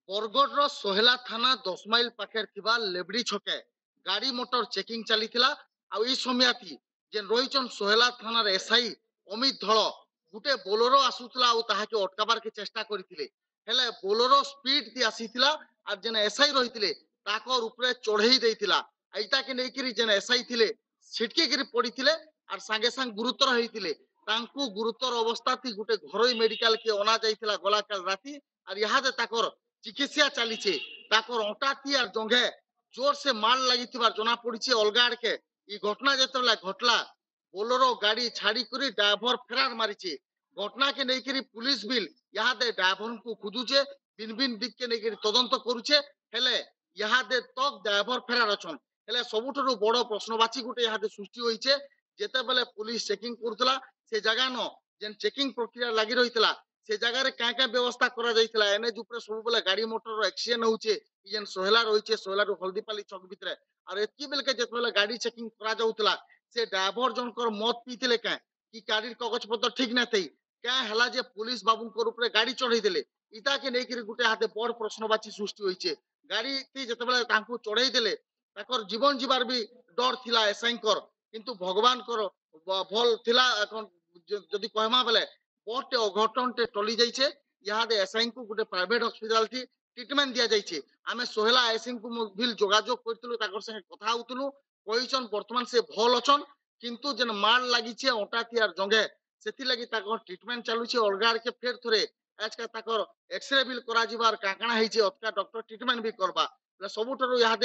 बरगढ़ सोहेला थाना 10 माइल पाखे थिबा लेबड़ी छके गाड़ी मोटर चेकिंग चलीथिला आ ई समयाती जेन रहिचन सोहेला थानार एसआई अमित धଳ गुटे बोलेरो आसुतला आ ताहाके अटकाबार के चेष्टा करथिले हेले बोलेरो स्पीड दी आसीथिला आ जेन एसआई रहिथिले ताकर ऊपर चढ़ेई देइथिला एटा के नेकिरी जेन एसआई थिले छिटके गिरी पड़िथिले आर संगे संग गुरुतर होइथिले तांकु गुरुतर अवस्था थी गुटे घरोई मेडिकल के अना जाइथिला गला काल राती आर यहादे ताकर चिकित्सा चली अंटाती और जंघे जोर से मार लगी जना पड़ी अलग आड़ के घटना जो घटला बोलेरो गाड़ी छाड़ी करी ड्राइवर फेरार मारी घटना के नहीं पुलिस बिल यहाँ ड्राइवर को खोजुचे भिन्न भिन्न दिख के नहीं तदंत करुचे हेले यहाँ तक ड्राइवर फेरार अच्छन हेले सबुठु बड़ प्रश्नवाची गोटे यहाँ सृष्टि होइचे जेते बेले पुलिस चेकिंग करुतला से जगह न जेन चेकिंग प्रक्रिया लगी रही से जगह क्या क्या व्यवस्था करा जाइथिला एनएच ऊपर सब बेले गाड़ी मोटर एक्सीडेंट होउचे जेन सोहेला रहिचे सोहेला रु हल्दीपाली चौक भितरे और एतकी बेले के जेतबेले गाड़ी चेकिंग करा जाउतला से ड्राइवर जनकर मत पीतिले क्या कि गाड़ी कागज पत्र ठीक न थई क्या हला जे पुलिस बाबूंकर ऊपर गाड़ी चढ़ई देले इता के नेकिरी गुटे हाथे बड़ प्रश्नवाची सृष्टि होइचे गाड़ी ती जेतबेले तांकू चढ़ई देले ताकर जीवन जीवार भी डर थिला एसआईकर किंतु भगवान कर भल थिला जदि कहमा बेले बहुत अघटन टे टली जाइए यहाँ एसआई को गोटे प्राइवेट हॉस्पिटल थी ट्रिटमेंट दिया जाइए आमे सोहेला एसआई को भी जोगाजोग करथिलु ताकर संगे कथा होतलु कहिसन वर्तमान से भल अछन किंतु जेन मार लागिचे अंटाती आर जंगे सेति लागि ताकर ट्रिटमेंट चालुचे अलगार के फेर थरे आज का ताकर एक्सरे बिल करा जिबार काकणा हिचे अतका डॉक्टर ट्रिटमेंट भी करबा सबुठरो यहाँ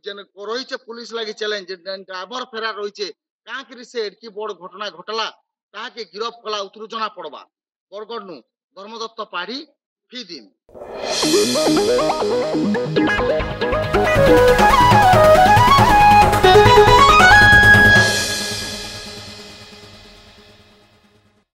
जेन रहिचे पुलिस लागि चैलेंज ड्राइवर फेरार रहिचे कां करी से एडकी बड़ घटना घटला ताके गिरफ कला उतरु जना पड़वा बरगढ़ नु धर्मदत्त पाढ़ी फी दिन।